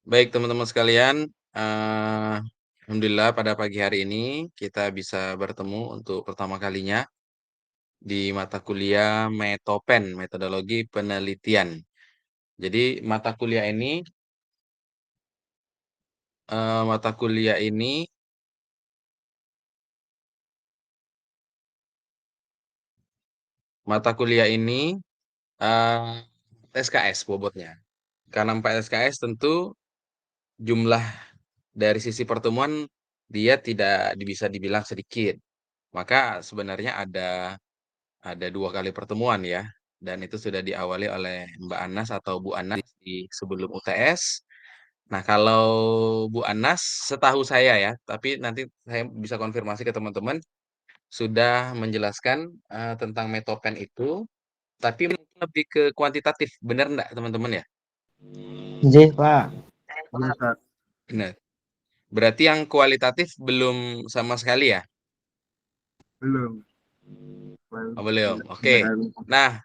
Baik teman-teman sekalian, alhamdulillah pada pagi hari ini kita bisa bertemu untuk pertama kalinya di mata kuliah Metopen, Metodologi Penelitian. Jadi mata kuliah ini eh, SKS bobotnya. Karena 4 SKS tentu jumlah dari sisi pertemuan dia tidak bisa dibilang sedikit. Maka sebenarnya ada 2 kali pertemuan ya, dan itu sudah diawali oleh Mbak Anas atau Bu Anas di sebelum UTS. Nah, kalau Bu Anas setahu saya ya, tapi nanti saya bisa konfirmasi ke teman-teman, sudah menjelaskan, tentang Metopen itu, tapi mungkin lebih ke kuantitatif, benar enggak teman-teman ya? Nggih, Pak. Iya, Ustaz. Benar. Berarti yang kualitatif belum sama sekali ya? Belum. Oh, belum. Oke. Nah,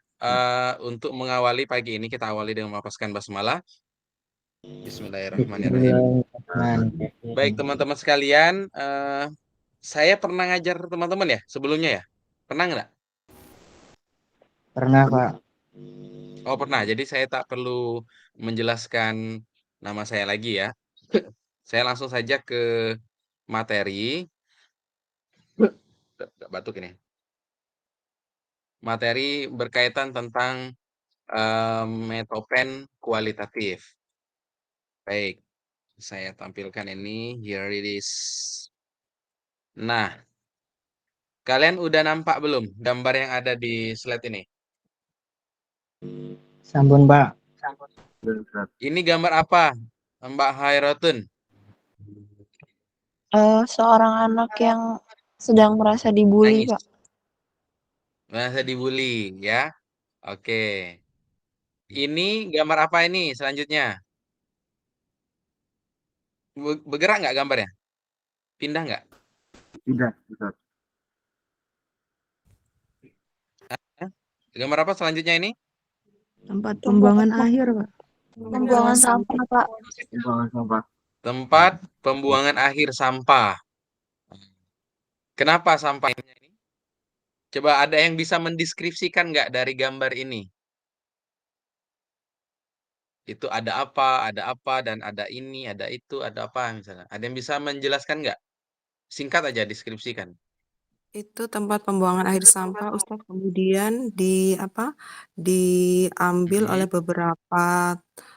untuk mengawali pagi ini kita awali dengan melafazkan basmalah. Bismillahirrahmanirrahim. Baik teman-teman sekalian, saya pernah ngajar teman-teman ya sebelumnya ya? Pernah nggak? Pernah, Pak. Oh pernah, jadi saya tak perlu menjelaskan nama saya lagi ya. Saya langsung saja ke materi. Nggak batuk ini. Materi berkaitan tentang metopen kualitatif. Baik, saya tampilkan ini. Here it is. Nah, kalian udah nampak belum gambar yang ada di slide ini? Sampun, Pak. Iya, Ustaz. Ini gambar apa, Mbak Hairotun? Seorang anak yang sedang merasa dibully, Nangis. Pak. Merasa dibully, ya. Oke. Ini gambar apa ini selanjutnya? Bergerak nggak gambarnya? Pindah nggak? Tidak, Ustaz. Hah? Gambar apa selanjutnya ini? Tempat pembuangan akhir, Pak. Pembuangan sampah, Pak. Pembuangan sampah. Tempat pembuangan akhir sampah. Kenapa sampahnya ini? Coba ada yang bisa mendeskripsikan nggak dari gambar ini? Itu ada apa, dan ada ini, ada itu, ada apa misalnya. Ada yang bisa menjelaskan nggak? Singkat aja deskripsikan. Itu tempat pembuangan akhir sampah, Ustaz. Kemudian diambil Mhm. oleh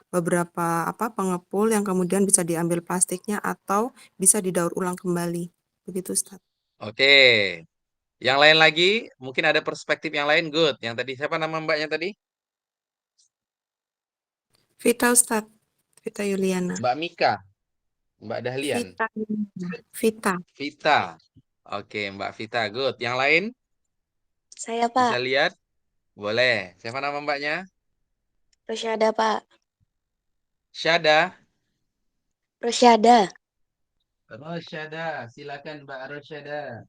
beberapa pengepul yang kemudian bisa diambil plastiknya atau bisa didaur ulang kembali. Begitu, Ustaz. Oke. Yang lain lagi, mungkin ada perspektif yang lain. Good. Yang tadi siapa nama mbaknya tadi? Vita, Ustaz. Vita Yuliana. Mbak Mika, Mbak Dahlian, Vita. Vita. Vita. Oke, Mbak Vita. Good. Yang lain Saya, bisa Pak. lihat? Boleh. Siapa nama mbaknya? Rosyada, Pak. Syada. Rosyada. Rosyada. Silakan Mbak Rosyada.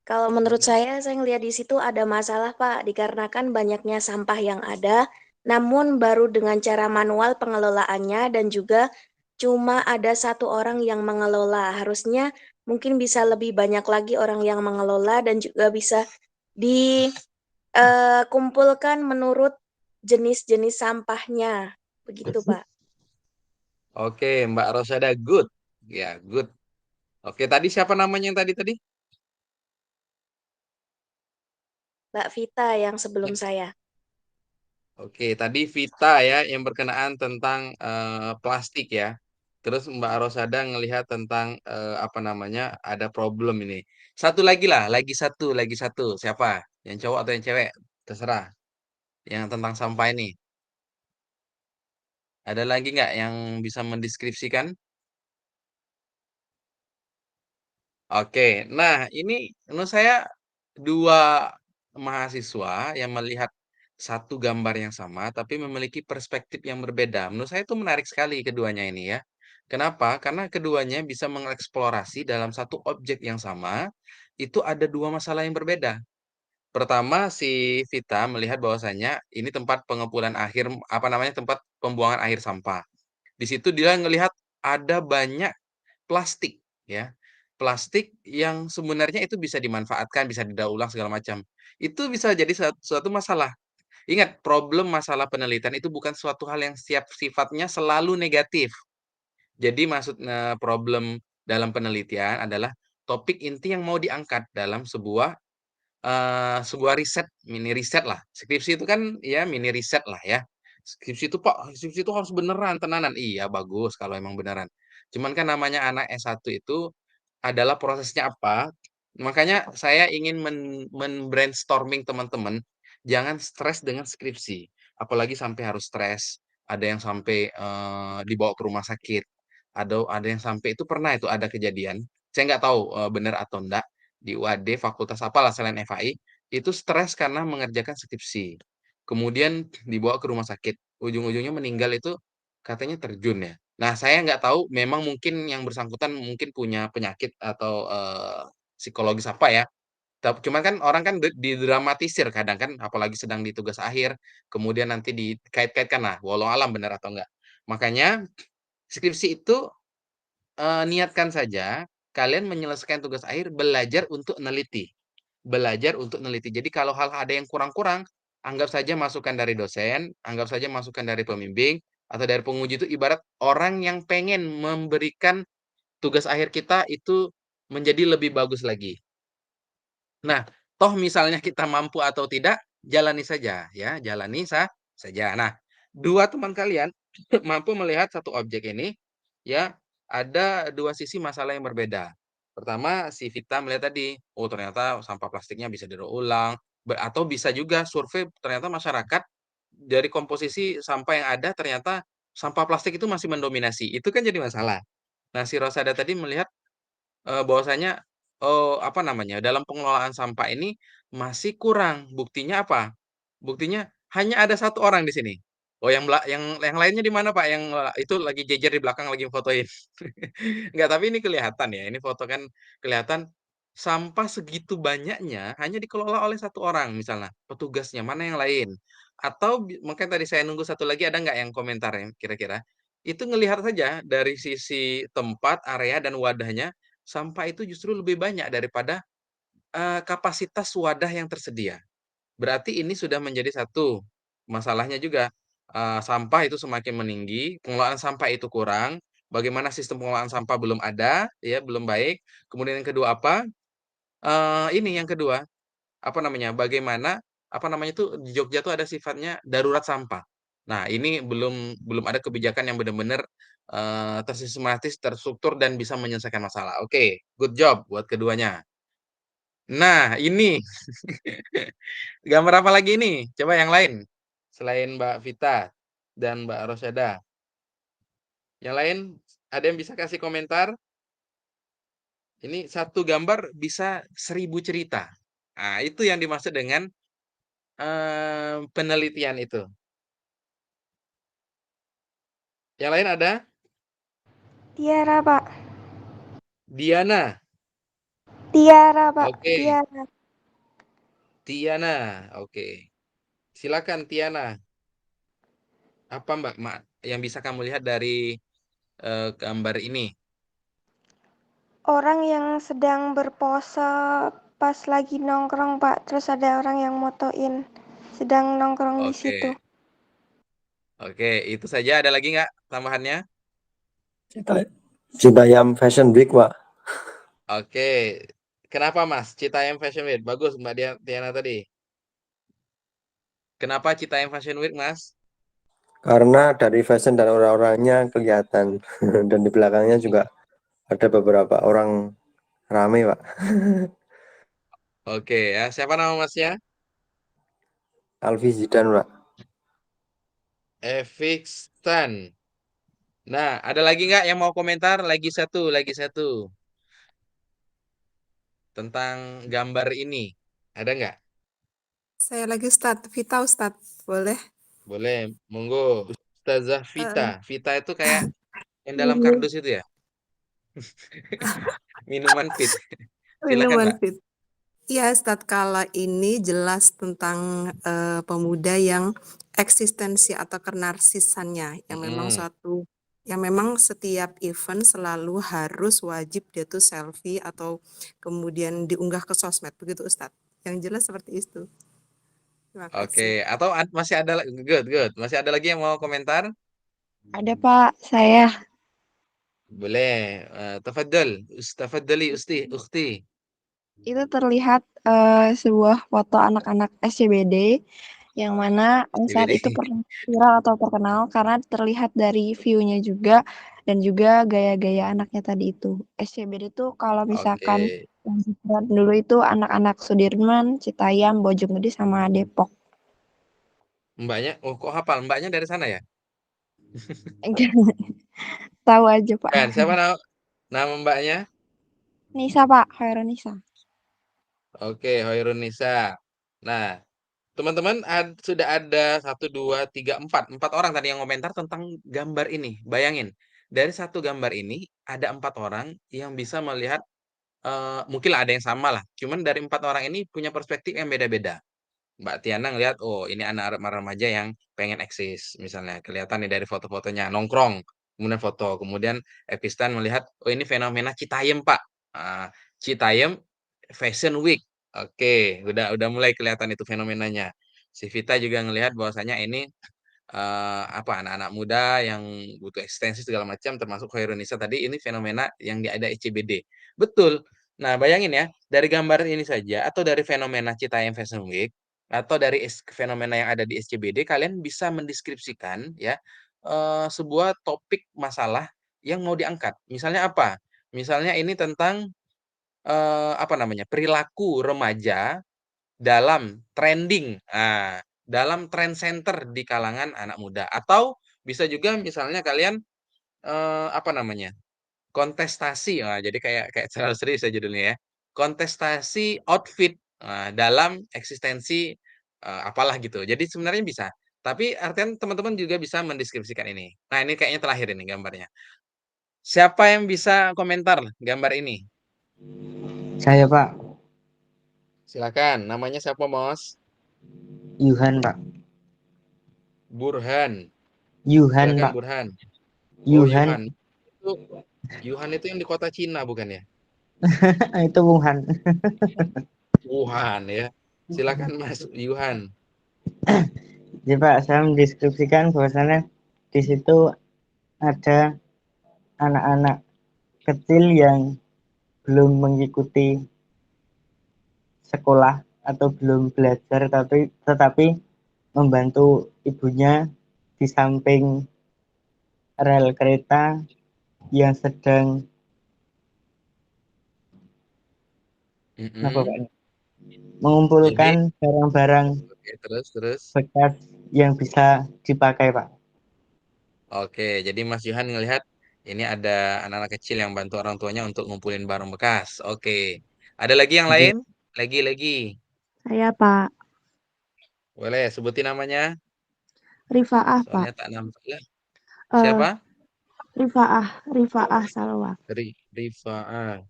Kalau menurut saya ngelihat di situ ada masalah, Pak, dikarenakan banyaknya sampah yang ada, namun baru dengan cara manual pengelolaannya dan juga cuma ada satu orang yang mengelola. Harusnya mungkin bisa lebih banyak lagi orang yang mengelola dan juga bisa dikumpulkan menurut jenis-jenis sampahnya. Begitu, Pak. Oke, Mbak Rosyada. Good. Ya, good. Oke, tadi siapa namanya yang tadi? Mbak Vita yang sebelum saya. Oke, tadi Vita ya yang berkenaan tentang plastik ya. Terus Mbak Rosada ngelihat tentang apa namanya ada problem ini. Satu lagi lah, lagi satu. Siapa? Yang cowok atau yang cewek? Terserah. Yang tentang sampah ini. Ada lagi nggak yang bisa mendeskripsikan? Oke, nah ini menurut saya dua mahasiswa yang melihat satu gambar yang sama tapi memiliki perspektif yang berbeda. Menurut saya itu menarik sekali keduanya ini ya. Kenapa? Karena keduanya bisa mengeksplorasi dalam satu objek yang sama, itu ada dua masalah yang berbeda. Pertama, si Vita melihat bahwasannya ini tempat pengumpulan akhir, apa namanya, tempat pembuangan akhir sampah. Di situ dia ngelihat ada banyak plastik ya. Plastik yang sebenarnya itu bisa dimanfaatkan, bisa didaur ulang segala macam. Itu bisa jadi suatu masalah. Ingat, masalah penelitian itu bukan suatu hal yang sifatnya selalu negatif. Jadi problem dalam penelitian adalah topik inti yang mau diangkat dalam sebuah riset, mini riset lah. Skripsi itu kan ya mini riset lah ya. Skripsi itu Pak, skripsi itu harus beneran, tenanan. Iya, bagus kalau emang beneran. Cuman kan namanya anak S1 itu adalah prosesnya apa, makanya saya ingin brainstorming teman-teman, jangan stres dengan skripsi. Apalagi sampai harus stres, ada yang sampai dibawa ke rumah sakit, ada yang sampai itu pernah itu ada kejadian, saya nggak tahu benar atau enggak, di UAD fakultas apalah selain FAI, itu stres karena mengerjakan skripsi. Kemudian dibawa ke rumah sakit, ujung-ujungnya meninggal itu katanya terjun ya. Nah, saya nggak tahu, memang mungkin yang bersangkutan mungkin punya penyakit atau psikologis apa ya. Cuman kan orang kan didramatisir kadang kan, apalagi sedang di tugas akhir, kemudian nanti dikait-kaitkan. Nah, walau alam benar atau enggak. Makanya skripsi itu niatkan saja kalian menyelesaikan tugas akhir belajar untuk neliti. Belajar untuk neliti. Jadi kalau hal ada yang kurang-kurang, anggap saja masukan dari dosen, anggap saja masukan dari pembimbing, atau dari penguji itu ibarat orang yang pengen memberikan tugas akhir kita itu menjadi lebih bagus lagi. Nah, toh misalnya kita mampu atau tidak, jalani saja ya, saja. Nah, dua teman kalian mampu melihat satu objek ini ya, ada dua sisi masalah yang berbeda. Pertama, si Vita melihat tadi, oh ternyata sampah plastiknya bisa didaur ulang, atau bisa juga survei ternyata masyarakat dari komposisi sampah yang ada ternyata sampah plastik itu masih mendominasi. Itu kan jadi masalah. Nah, si Rosada tadi melihat bahwasanya, apa namanya, dalam pengelolaan sampah ini masih kurang. Buktinya apa? Buktinya hanya ada satu orang di sini. Oh, yang lainnya di mana, Pak? Yang itu lagi jejer di belakang lagi fotoin. Enggak, tapi ini kelihatan ya, ini foto kan kelihatan sampah segitu banyaknya hanya dikelola oleh satu orang misalnya, petugasnya, mana yang lain. Atau makanya tadi saya nunggu satu lagi ada nggak yang komentar yang kira-kira, itu ngelihat saja dari sisi tempat, area, dan wadahnya, sampah itu justru lebih banyak daripada, kapasitas wadah yang tersedia. Berarti ini sudah menjadi satu masalahnya juga, sampah itu semakin meninggi, pengelolaan sampah itu kurang, bagaimana sistem pengelolaan sampah belum ada, ya belum baik. Kemudian yang kedua apa, ini yang kedua, apa namanya, bagaimana, apa namanya itu, di Jogja tuh ada sifatnya darurat sampah. Nah, ini belum belum ada kebijakan yang benar-benar, tersistematis, terstruktur, dan bisa menyelesaikan masalah. Oke, good job buat keduanya. Nah, ini gambar apa lagi ini? Coba yang lain, selain Mbak Vita dan Mbak Rosyada. Yang lain, ada yang bisa kasih komentar? Ini satu gambar bisa 1000 cerita. Nah, itu yang dimaksud dengan penelitian itu. Yang lain ada? Tiara, Pak. Diana. Tiara, Pak. Oke. Tiara. Tiana. Oke. Silakan Tiana. Apa Mbak yang bisa kamu lihat dari gambar ini? Orang yang sedang berpose pas lagi nongkrong, Pak. Terus ada orang yang motoin sedang nongkrong di situ. Oke. Oke, itu saja. Ada lagi nggak tambahannya? Citayam Fashion Week, Pak. Oke. Kenapa Mas? Citayam Fashion Week. Bagus Mbak Tiana tadi. Kenapa Citayam Fashion Week, Mas? Karena dari fashion dan orang-orangnya kelihatan. Dan di belakangnya juga ada beberapa orang rame, Pak. Oke ya. Siapa nama Masnya? Alfi Zidan, Pak. Evikstan. Nah, ada lagi nggak yang mau komentar? Lagi satu. Tentang gambar ini. Ada nggak? Saya lagi Ustadz, Vita Ustadz, boleh? Boleh, monggo. Ustazah Eh, Vita. Vita itu kayak yang dalam kardus itu ya? Minuman fit. Silakan, Minuman Mbak. fit. Iya, Ustadz, kala ini jelas tentang pemuda yang eksistensi atau kenarsisannya, yang memang Mm-mm. suatu Yang memang setiap event selalu harus wajib dia tuh selfie atau kemudian diunggah ke sosmed, begitu Ustadz? Yang jelas seperti itu. Terima kasih. Oke, atau masih ada good, good. Masih ada lagi yang mau komentar? Ada Pak, saya. Boleh. Tafadhol, tafadhali ukhti. Itu terlihat sebuah foto anak-anak SCBD yang mana saat itu SCBD. pernah viral atau terkenal karena terlihat dari view-nya juga dan juga gaya-gaya anaknya tadi itu. SCBD itu kalau misalkan Oke. yang keren dulu itu anak-anak Sudirman, Citayam, Bojonggede sama Depok. Mbaknya, oh kok hafal? Mbaknya dari sana ya? Tahu aja Pak. Kan, siapa nama mbaknya? Nisa Pak, Khairul Nisa. Oke, Hoirun Nisa. Nah, teman-teman sudah ada 1, 2, 3, 4 orang tadi yang komentar tentang gambar ini. Bayangin, dari satu gambar ini ada 4 orang yang bisa melihat, mungkin ada yang sama lah. Cuman dari 4 orang ini punya perspektif yang beda-beda. Mbak Tiana ngelihat, oh ini anak remaja yang pengen eksis, misalnya kelihatan nih dari foto-fotonya nongkrong, kemudian foto, kemudian Epistan melihat, oh ini fenomena Citayam Pak. Ah, Citayam Fashion Week. Oke, udah mulai kelihatan itu fenomenanya. Si Vita juga ngelihat bahwasanya ini apa, anak-anak muda yang butuh eksistensi segala macam termasuk Khairunisa tadi ini fenomena yang ada ICBD. Betul. Nah, bayangin ya, dari gambar ini saja atau dari fenomena Citayam Fashion Week atau dari fenomena yang ada di SCBD kalian bisa mendeskripsikan ya sebuah topik masalah yang mau diangkat. Misalnya apa? Misalnya ini tentang apa namanya? Perilaku remaja dalam trending, dalam trend center di kalangan anak muda. Atau bisa juga misalnya kalian, apa namanya, kontestasi, jadi kayak kayak terlalu serius ya judulnya ya, kontestasi outfit, dalam eksistensi, apalah gitu. Jadi sebenarnya bisa, tapi artian teman-teman juga bisa mendeskripsikan ini. Nah, ini kayaknya terakhir ini gambarnya. Siapa yang bisa komentar gambar ini? Saya Pak, Silakan, namanya siapa, Mos? Yuhan Pak. Burhan. Yuhan Silakan Pak. Burhan. Oh, Yuhan. Yuhan. Itu Yuhan itu yang di kota Cina bukan ya? Itu Wuhan. Wuhan ya. Silakan Mas Yuhan. Jadi Pak, saya mendeskripsikan bahwasannya di situ ada anak-anak kecil yang belum mengikuti sekolah atau belum belajar tetapi membantu ibunya di samping rel kereta yang sedang apa Pak, Jadi, mengumpulkan barang-barang oke, terus. bekas yang bisa dipakai Pak. Oke, jadi Mas Yuhan ngelihat ini ada anak-anak kecil yang bantu orang tuanya untuk ngumpulin barang bekas. Oke. Ada lagi yang lain? Lagi. Saya Pak. Boleh sebutin namanya? Rifaah Pak. Soalnya tak nampak ya. Eh, Siapa? Rifaah Salwa. Rifa'ah.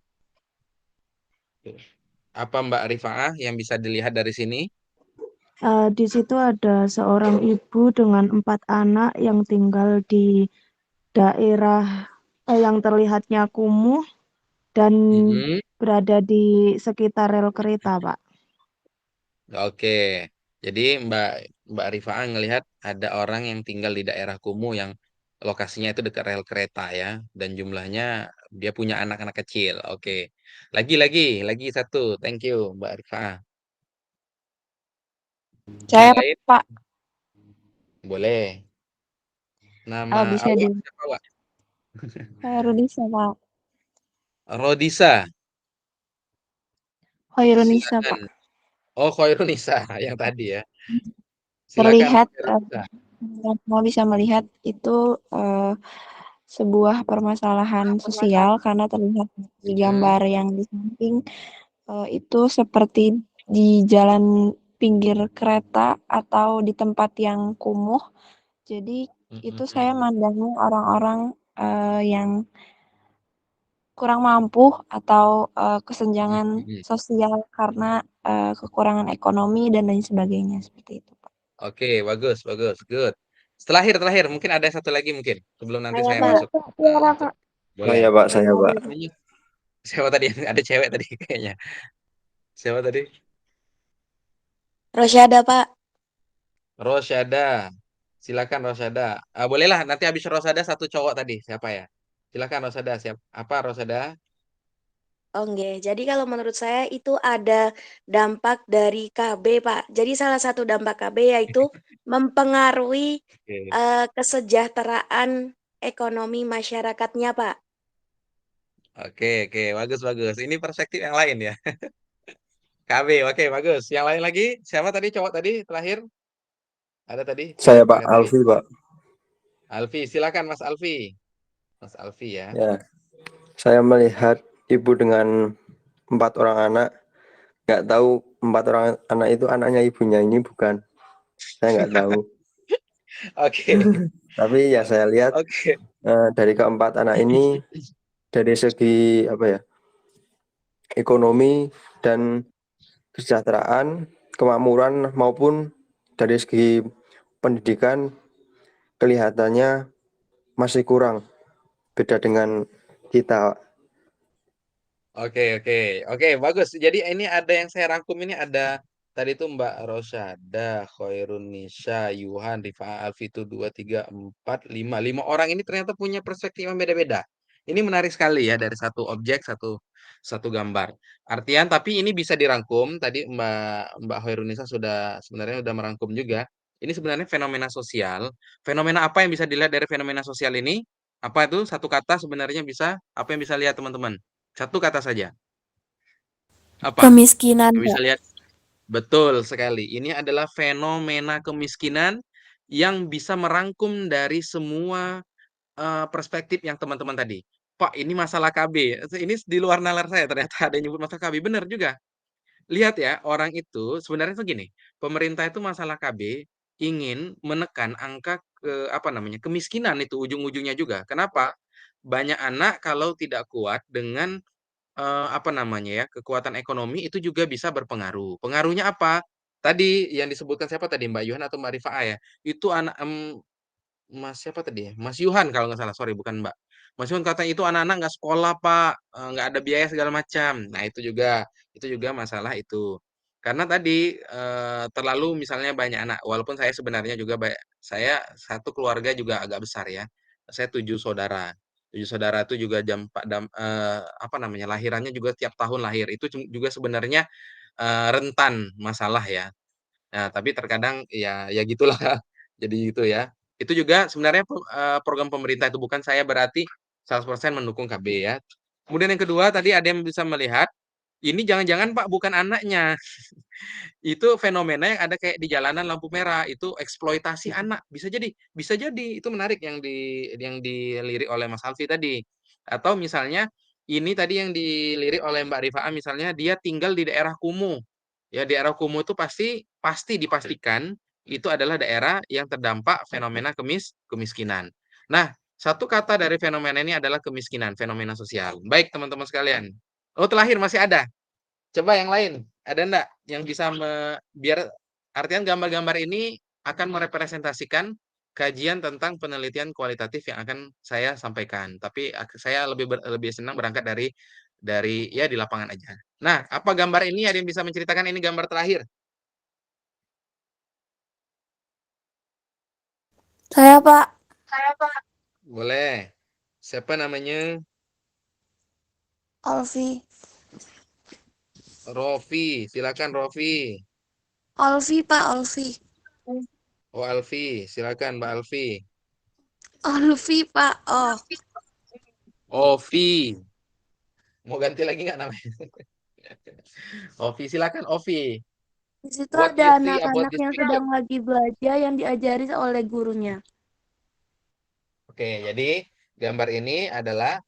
Apa Mbak Rifa'ah yang bisa dilihat dari sini? Di situ ada seorang ibu dengan 4 anak yang tinggal di daerah yang terlihatnya kumuh dan Mm-mm. berada di sekitar rel kereta, Pak. Oke, jadi Mbak Rifa'ah ngelihat ada orang yang tinggal di daerah kumuh yang lokasinya itu dekat rel kereta ya, dan jumlahnya dia punya anak-anak kecil. Oke, lagi satu. Thank you Mbak Rifa'ah. Saya Yang lain Pak, boleh. Nama bisa awak di siapa Wak? Khairunisa, Pak. Rodisa. Khairunisa, Silakan. Pak. Oh, Khoirunisa yang tadi ya. Silakan Terlihat, Khoirunisa. semua bisa melihat itu sebuah permasalahan sosial karena terlihat di Mm-mm. gambar yang di samping itu seperti di jalan pinggir kereta atau di tempat yang kumuh. Jadi itu saya Mm-mm. mandangnya orang-orang yang kurang mampu atau kesenjangan Mm-mm. sosial karena kekurangan ekonomi dan lain sebagainya seperti itu, Pak. Oke, bagus, good. Terakhir mungkin ada satu lagi mungkin sebelum nanti Saya, saya Pak. masuk untuk boleh. Saya Pak, saya Pak. Namanya siapa tadi? Ada cewek tadi kayaknya. Siapa tadi? Rosyada, Pak. Rosyada. Silakan Rosyada. Bolehlah nanti habis Rosyada satu cowok tadi. Siapa ya? Silakan Rosyada. Apa Rosyada? Oh, nggih. Jadi kalau menurut saya itu ada dampak dari KB, Pak. Jadi salah satu dampak KB yaitu mempengaruhi Oke. kesejahteraan ekonomi masyarakatnya, Pak. Oke, bagus. Ini perspektif yang lain ya. KB, oke, bagus. Yang lain lagi, siapa tadi cowok tadi terakhir? Ada tadi Saya cowok Pak terakhir tadi. Alfi Pak. Alfi, silakan Mas Alfi. Mas Alfi ya. Ya, saya melihat ibu dengan 4 orang anak, nggak tahu 4 orang anak itu anaknya ibunya ini bukan. Saya nggak tahu. Oke, Tapi ya saya lihat oke. dari keempat anak ini dari segi apa ya, ekonomi dan kesejahteraan, kemakmuran maupun dari segi pendidikan kelihatannya masih kurang, beda dengan kita. Oke, bagus. Jadi ini ada yang saya rangkum ini ada tadi tuh Mbak Rosyada, Khairun Nisa, Yuhan, Rifa Alfi itu 2, 3, 4, 5. 5 orang ini ternyata punya perspektif yang beda-beda. Ini menarik sekali ya dari satu objek satu gambar. Artian tapi ini bisa dirangkum. Tadi Mbak Khairun Nisa sebenarnya sudah merangkum juga. Ini sebenarnya fenomena sosial. Fenomena apa yang bisa dilihat dari fenomena sosial ini? Apa itu? Satu kata sebenarnya apa yang bisa lihat teman-teman? Satu kata saja. Apa? Kemiskinan, Yang bisa Pak. lihat? Betul sekali. Ini adalah fenomena kemiskinan yang bisa merangkum dari semua perspektif yang teman-teman tadi. Pak, ini masalah KB. Ini di luar nalar saya ternyata ada yang nyebut masalah KB. Benar juga. Lihat ya, orang itu sebenarnya begini. Pemerintah itu masalah KB ingin menekan angka apa namanya kemiskinan itu ujung-ujungnya juga. Kenapa? Banyak anak kalau tidak kuat dengan apa namanya ya, kekuatan ekonomi itu juga bisa berpengaruh. Pengaruhnya apa? Tadi yang disebutkan siapa tadi, Mbak Yuhan atau Mbak Rifaa ya? Itu Mas siapa tadi ya? Mas Yuhan kalau nggak salah, sorry bukan Mbak. Mas Yuhan katanya itu anak-anak nggak sekolah Pak, nggak ada biaya segala macam. Nah itu juga masalah itu. Karena tadi terlalu misalnya banyak anak, walaupun saya sebenarnya juga saya satu keluarga juga agak besar ya. Saya 7 saudara. 7 saudara itu juga apa namanya lahirannya juga tiap tahun lahir. Itu juga sebenarnya rentan masalah ya. Nah, tapi terkadang ya gitulah. Jadi gitu ya. Itu juga sebenarnya program pemerintah itu bukan saya berarti 100% mendukung KB ya. Kemudian yang kedua tadi ada yang bisa melihat ini jangan-jangan Pak bukan anaknya. Itu fenomena yang ada kayak di jalanan lampu merah itu eksploitasi anak. Bisa jadi itu menarik yang dilirik oleh Mas Alfi tadi. Atau misalnya ini tadi yang dilirik oleh Mbak Rifaa misalnya dia tinggal di daerah kumuh. Ya, daerah kumuh itu pasti dipastikan itu adalah daerah yang terdampak fenomena kemiskinan. Nah, satu kata dari fenomena ini adalah kemiskinan, fenomena sosial. Baik, teman-teman sekalian. Oh, terakhir masih ada. Coba yang lain, ada enggak yang bisa biar artian gambar-gambar ini akan merepresentasikan kajian tentang penelitian kualitatif yang akan saya sampaikan. Tapi saya lebih senang berangkat dari ya di lapangan aja. Nah, apa gambar ini? Ada yang bisa menceritakan ini gambar terakhir? Saya, Pak. Boleh. Siapa namanya? Alfi. Rofi. Silakan Rofi. Alfi, Pak, Alfi. Oh, Alfi. Silakan Mbak Alfi. Alfi, Pak. Oh, Ovi. Mau ganti lagi nggak namanya? Ovi, silakan Ovi. di situ What you ada see about anak-anak this yang picture? sedang lagi belajar yang diajari oleh gurunya. Oke, jadi gambar ini adalah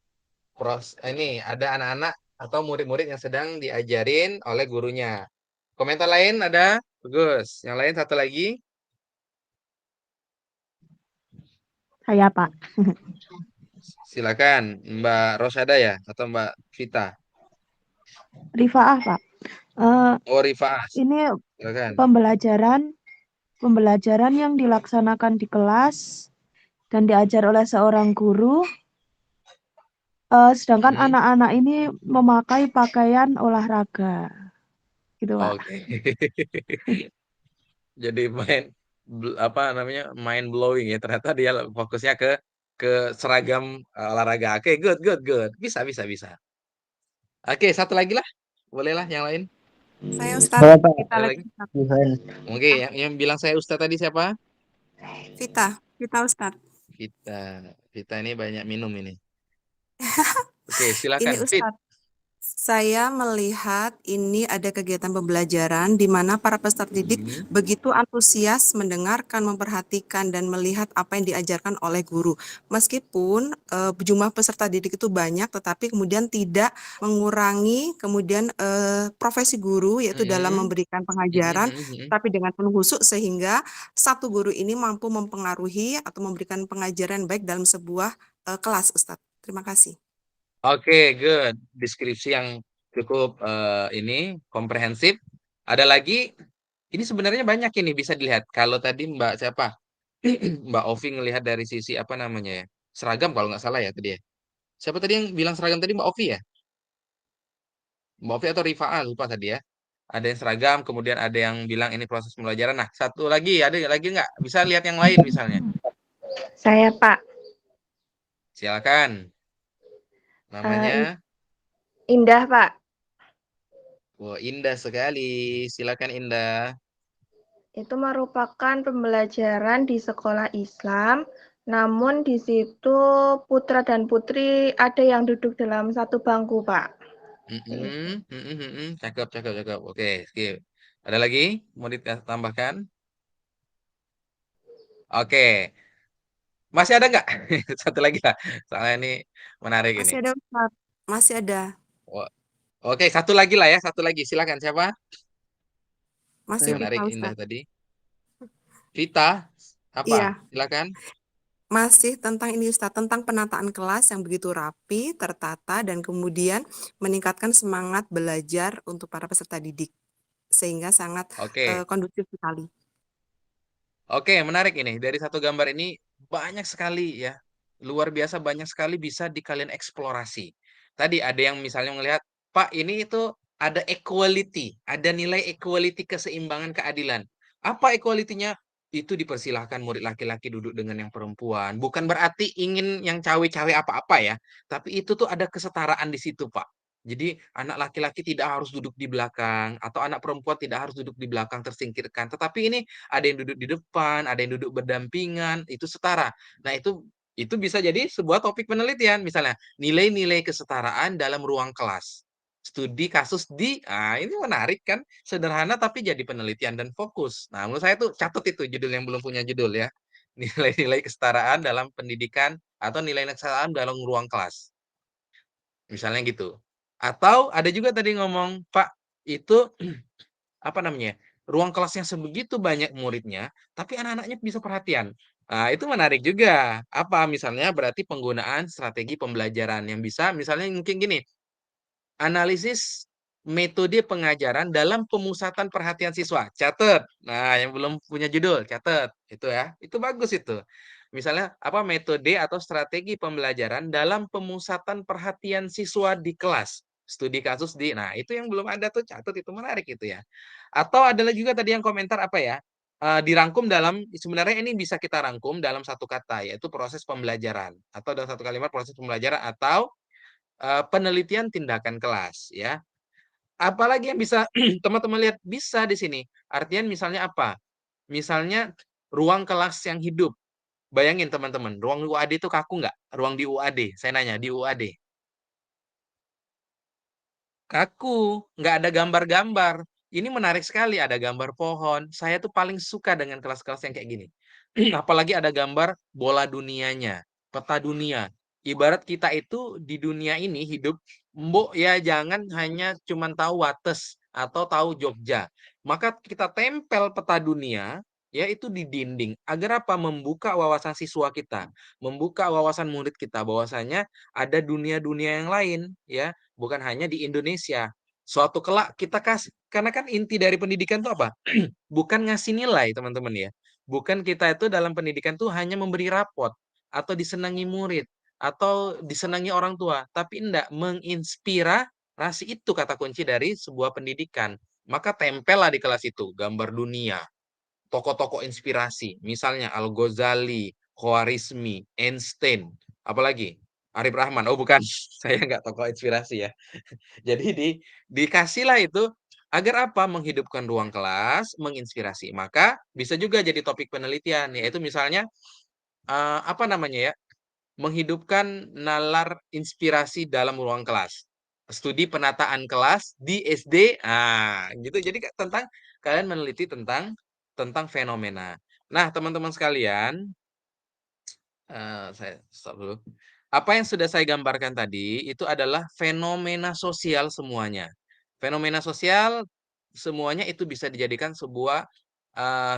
ini ada anak-anak atau murid-murid yang sedang diajarin oleh gurunya. Komentar lain ada? Bagus. Yang lain satu lagi. Saya, Pak. Silakan Mbak Rosada ya atau Mbak Vita. Rifaah, Pak. Oh, Rifaah. Ini Silakan. pembelajaran pembelajaran yang dilaksanakan di kelas dan diajar oleh seorang guru, sedangkan anak-anak ini memakai pakaian olahraga. Gitu, Pak. Oke. Jadi apa namanya, mind blowing ya. Ternyata dia fokusnya ke seragam olahraga. Oke, good, good, good. Bisa, bisa, bisa. Oke, satu lagi lah. Bolehlah yang lain. Saya Ustadz, Saya Pak Vita Ada lagi lagi? Ustadz. Johan. Oke, yang bilang saya Ustadz tadi siapa? Vita Ustadz. Vita ini banyak minum ini. Oke, Ini silakan Fit. Ustadz, saya melihat ini ada kegiatan pembelajaran di mana para peserta didik begitu antusias mendengarkan, memperhatikan, dan melihat apa yang diajarkan oleh guru. Meskipun jumlah peserta didik itu banyak, tetapi kemudian tidak mengurangi kemudian profesi guru, yaitu dalam memberikan pengajaran, tapi dengan penuh khusyuk sehingga satu guru ini mampu mempengaruhi atau memberikan pengajaran baik dalam sebuah kelas, Ustadz. Terima kasih. Oke, good. Deskripsi yang cukup ini komprehensif. Ada lagi, ini sebenarnya banyak ini bisa dilihat. Kalau tadi Mbak siapa? Mbak Ovi ngelihat dari sisi apa namanya ya? Seragam kalau nggak salah ya tadi ya. Siapa tadi yang bilang seragam tadi, Mbak Ovi ya? Mbak Ovi atau Rifa'ah lupa tadi ya. Ada yang seragam, kemudian ada yang bilang ini proses pembelajaran. Nah, satu lagi, ada lagi nggak? Bisa lihat yang lain misalnya. Saya, Pak. Silakan. Namanya, Indah, Pak. wah indah sekali. Silakan Indah. Itu merupakan pembelajaran di sekolah Islam, namun di situ putra dan putri ada yang duduk dalam satu bangku, Pak. Cakep, cakep, cakep. Oke, skip. Ada lagi? Mau ditambahkan? Oke. Masih ada nggak? Satu lagi lah. Soalnya ini menarik ini. Masih ada Ustadz, masih ada. Oke, satu lagi lah ya. Satu lagi. Silakan siapa? Masih Menarik Vita Indah Ustadz. tadi. Vita, apa? Iya. Silakan. Masih tentang ini Ustadz, tentang penataan kelas yang begitu rapi, tertata, dan kemudian meningkatkan semangat belajar untuk para peserta didik. Sehingga sangat Oke. kondusif sekali. Oke, menarik ini. Dari satu gambar ini banyak sekali ya. Luar biasa banyak sekali bisa kalian eksplorasi. Tadi ada yang misalnya melihat, Pak, ini itu ada equality, ada nilai equality, keseimbangan, keadilan. Apa equality-nya? Itu dipersilahkan murid laki-laki duduk dengan yang perempuan. Bukan berarti ingin yang cawe-cawe apa-apa ya. Tapi itu tuh ada kesetaraan di situ, Pak. Jadi anak laki-laki tidak harus duduk di belakang, atau anak perempuan tidak harus duduk di belakang tersingkirkan. Tetapi ini ada yang duduk di depan, ada yang duduk berdampingan, itu setara. Nah, itu bisa jadi sebuah topik penelitian, misalnya nilai-nilai kesetaraan dalam ruang kelas. Studi kasus ini menarik kan, sederhana tapi jadi penelitian dan fokus. Nah, menurut saya tuh catat itu judul yang belum punya judul ya. Nilai-nilai kesetaraan dalam pendidikan atau nilai kesetaraan dalam ruang kelas. Misalnya gitu. Atau ada juga tadi ngomong, Pak, itu apa namanya? Ruang kelasnya sebegitu banyak muridnya, tapi anak-anaknya bisa perhatian. Nah, itu menarik juga. Apa misalnya berarti penggunaan strategi pembelajaran yang bisa misalnya mungkin gini, analisis metode pengajaran dalam pemusatan perhatian siswa. Catat. Nah, yang belum punya judul, catat. Itu ya. Itu bagus itu. Misalnya apa metode atau strategi pembelajaran dalam pemusatan perhatian siswa di kelas. Studi kasus nah itu yang belum ada tuh, catat, itu menarik itu ya. Atau ada juga tadi yang komentar apa ya? Dirangkum dalam, sebenarnya ini bisa kita rangkum dalam satu kata, yaitu proses pembelajaran, atau dalam satu kalimat proses pembelajaran, atau penelitian tindakan kelas ya. Apalagi yang bisa teman-teman lihat bisa di sini. Artian misalnya apa? Misalnya ruang kelas yang hidup. Bayangin teman-teman, ruang UAD itu kaku nggak? Ruang di UAD, saya nanya di UAD. Kaku, nggak ada gambar-gambar. Ini menarik sekali, ada gambar pohon. Saya tuh paling suka dengan kelas-kelas yang kayak gini. Apalagi ada gambar bola dunianya, peta dunia. Ibarat kita itu di dunia ini hidup, mbok ya jangan hanya cuman tahu Wates atau tahu Jogja. Maka kita tempel peta dunia, yaitu di dinding. Agar apa? Membuka wawasan siswa kita, membuka wawasan murid kita, bahwasanya ada dunia-dunia yang lain, ya, bukan hanya di Indonesia. Suatu kelak kita kasih, karena kan inti dari pendidikan itu apa? Bukan ngasih nilai, teman-teman ya. Bukan kita itu dalam pendidikan tuh hanya memberi rapot atau disenangi murid atau disenangi orang tua, tapi enggak menginspirasi, itu kata kunci dari sebuah pendidikan. Maka tempellah di kelas itu gambar dunia, tokoh-tokoh inspirasi, misalnya Al-Ghazali, Khwarizmi, Einstein, apalagi Arif Rahman. Oh bukan, saya nggak tokoh inspirasi ya. Jadi dikasihlah itu agar apa? Menghidupkan ruang kelas, menginspirasi. Maka bisa juga jadi topik penelitian, yaitu misalnya apa namanya ya? Menghidupkan nalar inspirasi dalam ruang kelas. Studi penataan kelas di SD. Gitu. Jadi tentang kalian meneliti tentang fenomena. Nah, teman-teman sekalian, saya stop dulu. Apa yang sudah saya gambarkan tadi itu adalah fenomena sosial semuanya. Fenomena sosial semuanya itu bisa dijadikan sebuah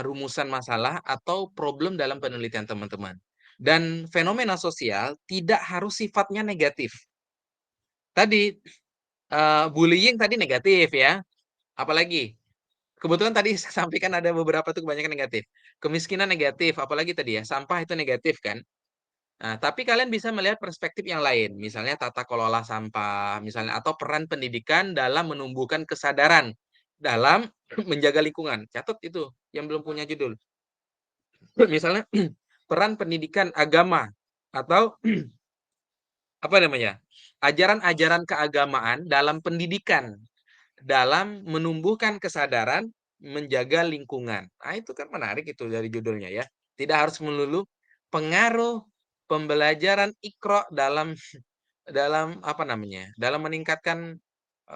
rumusan masalah atau problem dalam penelitian teman-teman. Dan fenomena sosial tidak harus sifatnya negatif. Tadi bullying tadi negatif ya. Apalagi kebetulan tadi saya sampaikan ada beberapa tuh kebanyakan negatif. Kemiskinan negatif, apalagi tadi ya, sampah itu negatif kan. Nah, tapi kalian bisa melihat perspektif yang lain, misalnya tata kelola sampah, misalnya atau peran pendidikan dalam menumbuhkan kesadaran dalam menjaga lingkungan. Catat itu yang belum punya judul. Misalnya peran pendidikan agama atau apa namanya? Ajaran-ajaran keagamaan dalam pendidikan, dalam menumbuhkan kesadaran menjaga lingkungan. Nah, itu kan menarik itu dari judulnya ya. Tidak harus melulu pengaruh pembelajaran Iqra dalam apa namanya? Dalam meningkatkan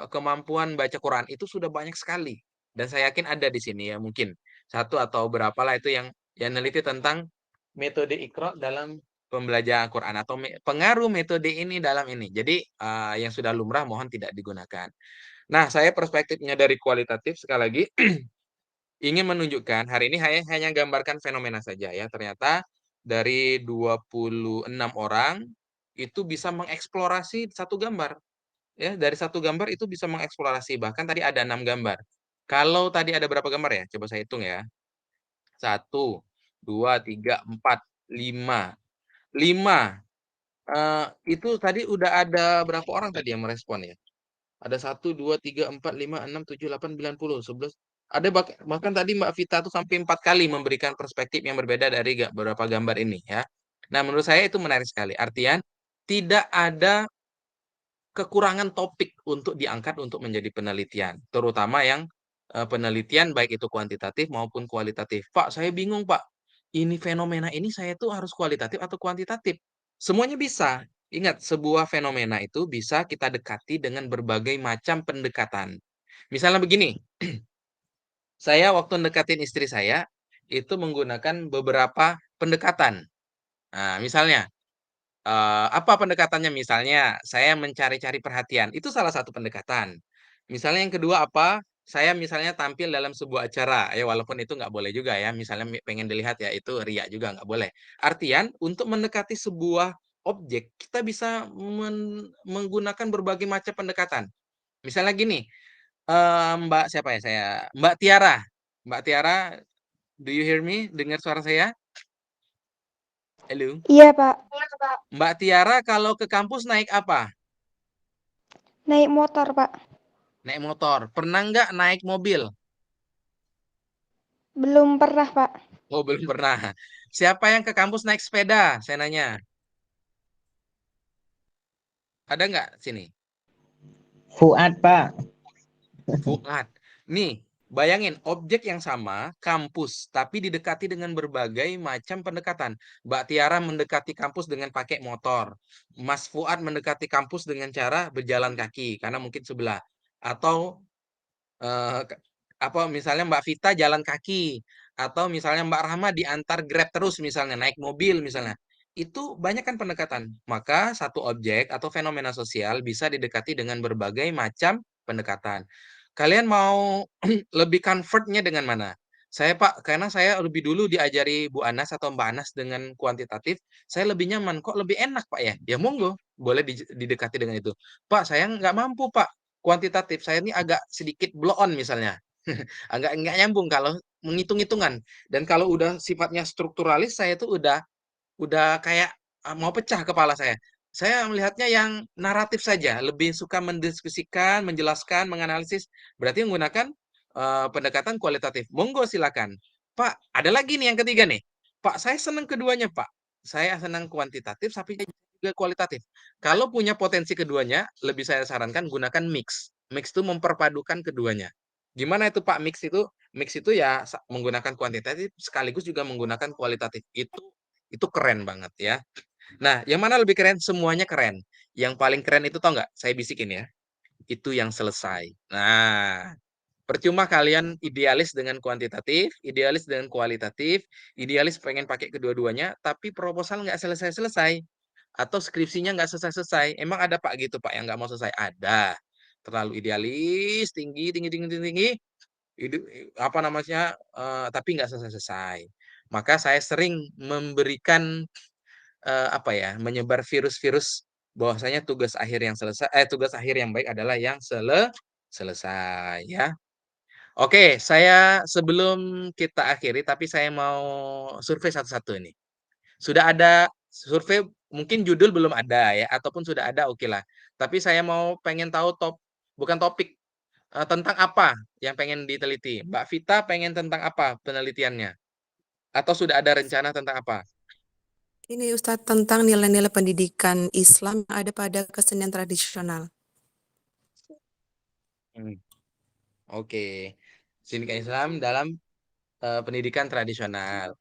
kemampuan baca Quran itu sudah banyak sekali. Dan saya yakin ada di sini ya mungkin satu atau berapa lah itu yang neliti tentang metode Iqra dalam pembelajaran Quran atau pengaruh metode ini dalam ini. Jadi yang sudah lumrah mohon tidak digunakan. Nah, saya perspektifnya dari kualitatif sekali lagi ingin menunjukkan hari ini hanya gambarkan fenomena saja ya. Ternyata dari 26 orang itu bisa mengeksplorasi satu gambar. Ya, dari satu gambar itu bisa mengeksplorasi. Bahkan tadi ada 6 gambar. Kalau tadi ada berapa gambar ya? Coba saya hitung ya. 1, 2, 3, 4, 5. 5. Itu tadi udah ada berapa orang tadi yang merespon ya? Ada 1, 2, 3, 4, 5, 6, 7, 8, 9, 10, 11. Ada bahkan tadi Mbak Vita tuh sampai 4 kali memberikan perspektif yang berbeda dari beberapa gambar ini ya. Nah, menurut saya itu menarik sekali. Artian tidak ada kekurangan topik untuk diangkat untuk menjadi penelitian, terutama yang penelitian baik itu kuantitatif maupun kualitatif. Pak, saya bingung, Pak. Ini fenomena ini saya tuh harus kualitatif atau kuantitatif? Semuanya bisa. Ingat, sebuah fenomena itu bisa kita dekati dengan berbagai macam pendekatan. Misalnya begini, saya waktu mendekatin istri saya itu menggunakan beberapa pendekatan. Nah, misalnya apa pendekatannya? Misalnya, saya mencari-cari perhatian, itu salah satu pendekatan. Misalnya yang kedua apa? Saya misalnya tampil dalam sebuah acara, ya walaupun itu nggak boleh juga ya. Misalnya pengen dilihat ya itu riak juga nggak boleh. Artian untuk mendekati sebuah objek kita bisa menggunakan berbagai macam pendekatan. Misalnya gini, Mbak siapa ya saya? Mbak Tiara. Mbak Tiara, do you hear me? Dengar suara saya? Halo. Iya, Pak. Mbak Tiara kalau ke kampus naik apa? Naik motor, Pak. Naik motor. Pernah nggak naik mobil? Belum pernah, Pak. Oh, belum pernah. Siapa yang ke kampus naik sepeda? Saya nanya. Ada nggak sini? Fuad, Pak. Fuad. Nih, bayangin objek yang sama, kampus, tapi didekati dengan berbagai macam pendekatan. Mbak Tiara mendekati kampus dengan pakai motor. Mas Fuad mendekati kampus dengan cara berjalan kaki, karena mungkin sebelah. Atau eh, apa misalnya Mbak Vita jalan kaki atau misalnya Mbak Rahma diantar Grab terus misalnya naik mobil misalnya. Itu banyak kan pendekatan. Maka satu objek atau fenomena sosial bisa didekati dengan berbagai macam pendekatan. Kalian mau lebih comfortnya dengan mana? Saya Pak, karena saya lebih dulu diajari Bu Anas atau Mbak Anas dengan kuantitatif, saya lebih nyaman. Kok lebih enak Pak ya? Ya monggo, boleh didekati dengan itu. Pak, saya nggak mampu Pak. kuantitatif, saya ini agak sedikit blow on misalnya. Agak nggak nyambung kalau menghitung-hitungan. Dan kalau udah sifatnya strukturalis, saya itu udah kayak mau pecah kepala saya. Saya melihatnya yang naratif saja, lebih suka mendiskusikan, menjelaskan, menganalisis. Berarti menggunakan pendekatan kualitatif. Monggo silakan. Pak, ada lagi nih yang ketiga nih. Pak, saya senang keduanya, Pak. Saya senang kuantitatif, tapi juga kualitatif. Kalau punya potensi keduanya, lebih saya sarankan gunakan mix. Mix itu memperpadukan keduanya. Gimana itu Pak mix itu? Mix itu ya menggunakan kuantitatif sekaligus juga menggunakan kualitatif. Itu keren banget ya. Nah, yang mana lebih keren? Semuanya keren. Yang paling keren itu tau nggak? Saya bisikin ya. Itu yang selesai. Nah, percuma kalian idealis dengan kuantitatif, idealis dengan kualitatif, idealis pengen pakai kedua-duanya, tapi proposal nggak selesai-selesai. Atau skripsinya nggak selesai-selesai. Emang ada Pak gitu Pak yang nggak mau selesai? Ada. Terlalu idealis, tinggi, tinggi, tinggi, tinggi, tinggi. Apa namanya, tapi nggak selesai-selesai. Maka saya sering memberikan apa ya, menyebar virus-virus bahwasanya tugas akhir yang baik adalah yang selesai ya. Oke, saya sebelum kita akhiri tapi saya mau survei satu-satu ini. Sudah ada survei mungkin judul belum ada ya ataupun sudah ada oke lah. Tapi saya mau pengen tahu bukan topik tentang apa yang pengen diteliti. Mbak Vita pengen tentang apa penelitiannya? Atau sudah ada rencana tentang apa? Ini Ustadz tentang nilai-nilai pendidikan Islam yang ada pada kesenian tradisional. Hmm. Oke. Pendidikan Islam dalam pendidikan tradisional.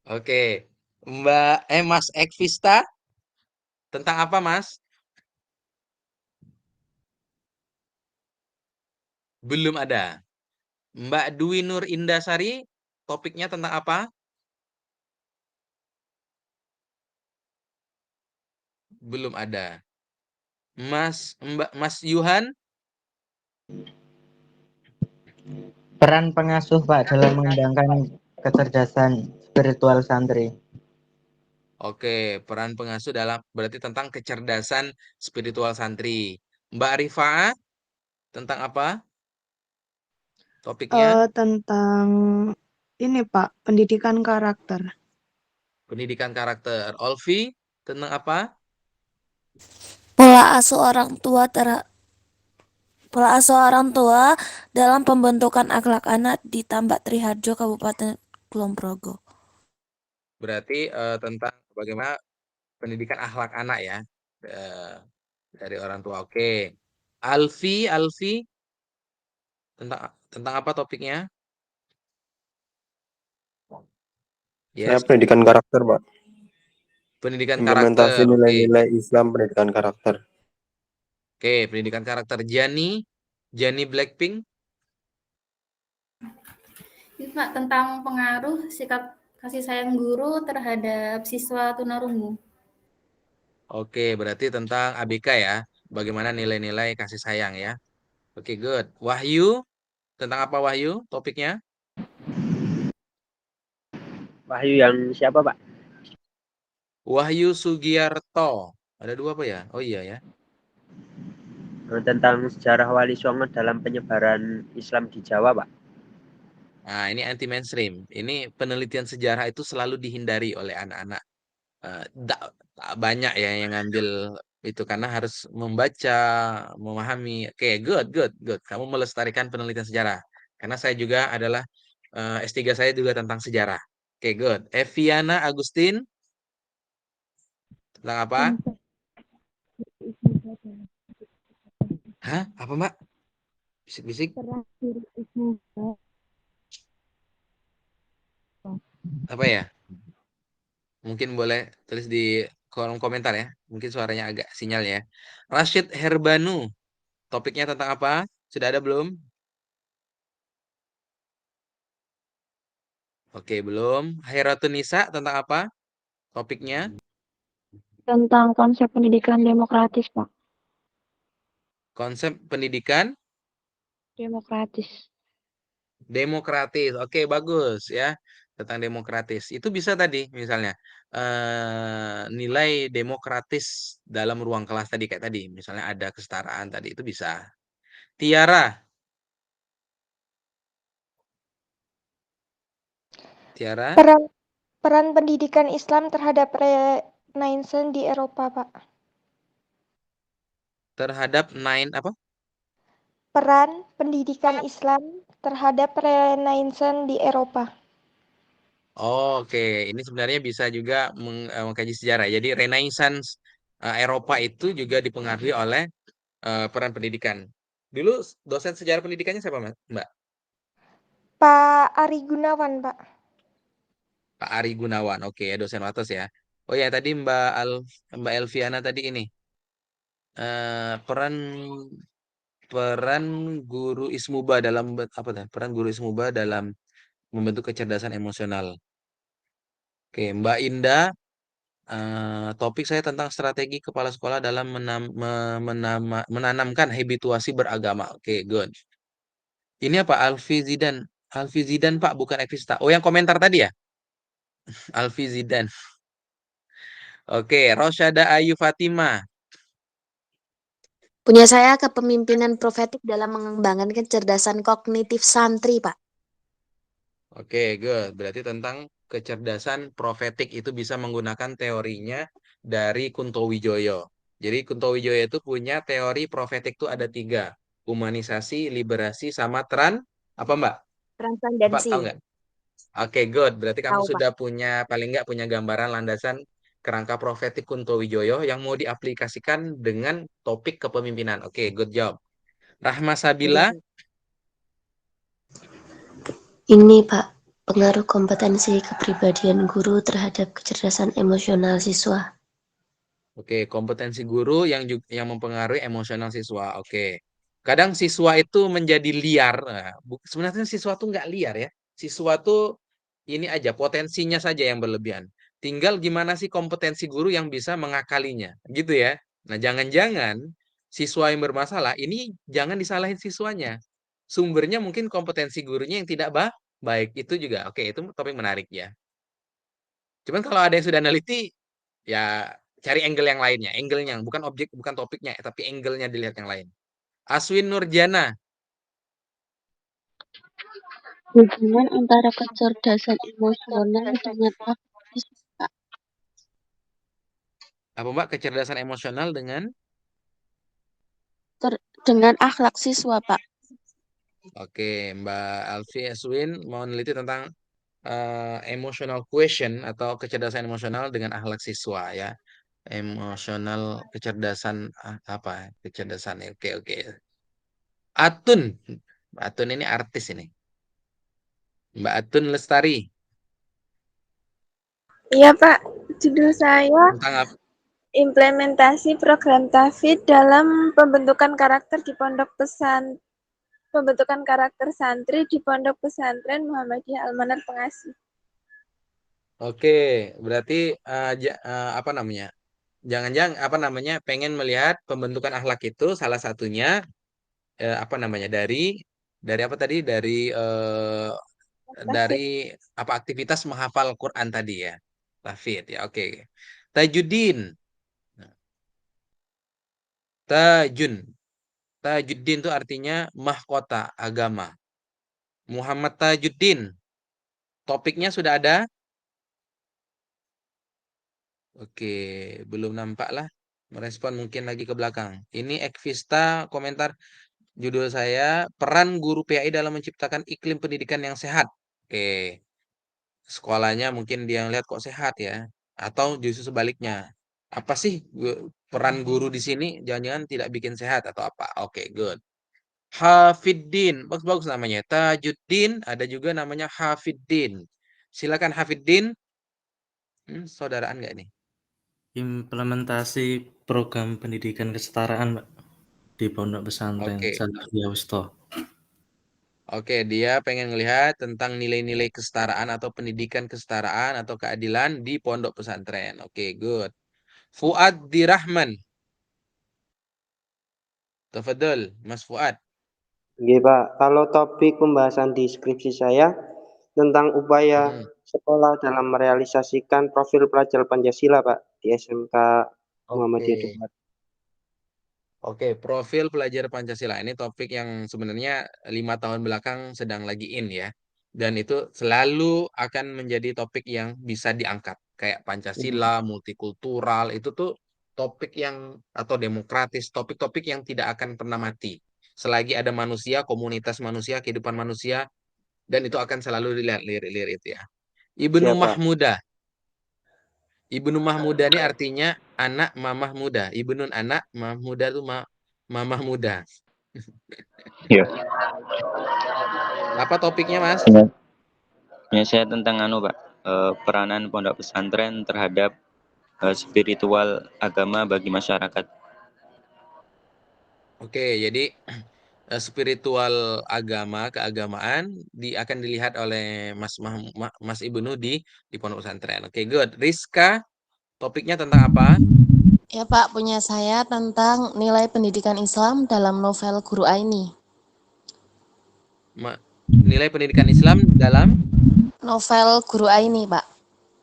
Oke. Mas Ekvista tentang apa, Mas? Belum ada. Mbak Dwi Nur Indasari topiknya tentang apa? Belum ada. Mas Yuhan Peran pengasuh Pak dalam mengembangkan kecerdasan spiritual santri. Oke, peran pengasuh dalam berarti tentang kecerdasan spiritual santri. Mbak Rifaa tentang apa? Topiknya Tentang ini Pak, pendidikan karakter. pendidikan karakter. Olvi tentang apa? Pola asuh orang dalam pembentukan akhlak anak di Tambak Triharjo, Kabupaten Kulon Progo. Berarti tentang bagaimana pendidikan akhlak anak ya eh, dari orang tua. Oke. Alfi tentang apa topiknya? Saya Yes, pendidikan karakter, Pak. pendidikan Implementasi karakter. Oke. nilai-nilai Islam pendidikan karakter. Oke, pendidikan karakter. Jani Blackpink. Ini Pak, tentang pengaruh sikap kasih sayang guru terhadap siswa tunarungu. Oke, berarti tentang ABK ya. Bagaimana nilai-nilai kasih sayang ya. Oke, good. Wahyu, tentang apa Wahyu topiknya? Wahyu yang siapa, Pak? Wahyu Sugiarto. Ada dua apa ya? Oh iya ya. Tentang sejarah Wali Songo dalam penyebaran Islam di Jawa, Pak. Nah, ini anti mainstream. Ini penelitian sejarah itu selalu dihindari oleh anak-anak. Banyak ya yang ngambil itu karena harus membaca, memahami. Oke, good. Kamu melestarikan penelitian sejarah. Karena saya juga adalah S3 saya juga tentang sejarah. Oke, good. Eviana Agustin tentang apa? Hah? Apa, Mbak? Bisik-bisik. Apa ya? Mungkin boleh tulis di kolom komentar ya. Mungkin suaranya agak sinyal ya. Rashid Herbanu. Topiknya tentang apa? Sudah ada belum? Oke, belum. Hairatul Nisa tentang apa? Topiknya Tentang konsep pendidikan demokratis, Pak. konsep pendidikan Demokratis. demokratis. Oke, bagus ya. Tentang demokratis. Itu bisa tadi misalnya. nilai demokratis dalam ruang kelas tadi kayak tadi. Misalnya ada kesetaraan tadi itu bisa. Tiara. Tiara. Peran pendidikan Islam terhadap Renaissance di Eropa, Pak. Terhadap apa? Peran pendidikan Islam terhadap Renaissance di Eropa. Oke, ini sebenarnya bisa juga mengkaji sejarah. Jadi Renaissance Eropa itu juga dipengaruhi oleh peran pendidikan. Dulu dosen sejarah pendidikannya siapa, Mbak? Pak Ari Gunawan, Pak. Pak Ari Gunawan. Oke, dosen Wates ya. Oh ya, tadi Mbak Elviana tadi ini peran guru Ismuba dalam apa tuh? Peran guru Ismuba dalam membentuk kecerdasan emosional. Oke, Mbak Indah, topik saya tentang strategi kepala sekolah dalam menanamkan habituasi beragama. Oke, good. Ini apa? Alfi Zidan. Alfi Zidan, Pak, bukan Evista. Oh, yang komentar tadi ya? Alfi Zidan. Oke, Rosyada Ayu Fatimah. Punya saya kepemimpinan profetik dalam mengembangkan kecerdasan kognitif santri, Pak. Oke, good. Berarti tentang kecerdasan profetik itu bisa menggunakan teorinya dari Kunto Wijoyo. Jadi Kunto Wijoyo itu punya teori profetik itu ada 3. Humanisasi, liberasi, sama apa Mbak? Apa Transandensi. tahu nggak? Oke, good. Berarti kamu Tahu, Pak. sudah paling nggak punya gambaran landasan kerangka profetik Kunto Wijoyo yang mau diaplikasikan dengan topik kepemimpinan. Oke, good job. Rahma Sabila. Ini Pak, pengaruh kompetensi kepribadian guru terhadap kecerdasan emosional siswa. Oke, kompetensi guru yang mempengaruhi emosional siswa. Oke. Kadang siswa itu menjadi liar. Nah, sebenarnya siswa tuh nggak liar ya. Siswa tuh ini aja potensinya saja yang berlebihan. Tinggal gimana sih kompetensi guru yang bisa mengakalinya, gitu ya. Nah, jangan-jangan siswa yang bermasalah ini jangan disalahin siswanya. Sumbernya mungkin kompetensi gurunya yang tidak baik. Itu juga. Oke, itu topik menarik ya. Cuman kalau ada yang sudah neliti, ya cari angle yang lainnya. Angle-nya, bukan objek, bukan topiknya, tapi angle-nya dilihat yang lain. Aswin Nurjana. Hubungan antara kecerdasan emosional dengan Apa Mbak? Kecerdasan emosional dengan akhlak siswa, Pak. Oke, Mbak Alfi Aswin mau meneliti tentang emotional question atau kecerdasan emosional dengan akhlak siswa ya. Emosional kecerdasan apa? Kecerdasan. Oke, oke. Atun. Atun ini artis ini. Mbak Atun Lestari. Iya, Pak. Judul saya Tentang apa? implementasi program Tafid dalam pembentukan karakter santri di Pondok Pesantren Muhammadiyah Al-Manar Pengasih. Oke, berarti apa namanya? Jangan-jangan apa namanya? Pengen melihat pembentukan akhlak itu salah satunya apa namanya? Dari apa tadi? Dari apa aktivitas menghafal Quran tadi ya. Tahfidz ya. Oke. Tajuddin. Tajuddin itu artinya mahkota agama. Muhammad Tajuddin. Topiknya sudah ada? Oke, belum nampak lah. Merespon mungkin lagi ke belakang. Ini Ekvista komentar judul saya, peran guru PAI dalam menciptakan iklim pendidikan yang sehat. Oke, sekolahnya mungkin dia lihat kok sehat ya. Atau justru sebaliknya. Apa sih peran guru di sini? Jangan-jangan tidak bikin sehat atau apa? Oke, good. Hafiddin, bagus-bagus namanya. Tajuddin, ada juga namanya Hafiddin. Silakan Hafiddin. Saudaraan nggak nih? Implementasi program pendidikan kesetaraan, Mbak, di Pondok Pesantren Oke. Salafiyah Wusta. Oke, dia pengen ngelihat tentang nilai-nilai kesetaraan atau pendidikan kesetaraan atau keadilan di pondok pesantren. Oke, good. Fuad Dirahman. Tafadhol, Mas Fuad. Oke, Pak. Kalau topik pembahasan di skripsi saya tentang upaya Mhm. sekolah dalam merealisasikan profil pelajar Pancasila, Pak, di SMK Muhammadiyah Oke. Demak. Oke, profil pelajar Pancasila ini topik yang sebenarnya 5 tahun belakang sedang lagi in ya. Dan itu selalu akan menjadi topik yang bisa diangkat. Kayak Pancasila, multikultural, itu tuh topik yang, atau demokratis, topik-topik yang tidak akan pernah mati. Selagi ada manusia, komunitas manusia, kehidupan manusia, dan itu akan selalu dilihat lirik-lirik itu ya. Ibnu Siapa? Mahmuda. Ibnu Mahmuda ini artinya anak mamah muda. Ibnun anak, Mahmuda itu mamah muda. Iya. Apa topiknya, Mas? Ya, saya tentang Pak, peranan pondok pesantren terhadap spiritual agama bagi masyarakat. Oke, jadi spiritual agama, keagamaan akan dilihat oleh Mas Ibnu di pondok pesantren. Oke, good. Rizka, topiknya tentang apa? Ya Pak, punya saya tentang nilai pendidikan Islam dalam novel Guru Aini. Nilai pendidikan Islam dalam Novel Guru Aini, Pak.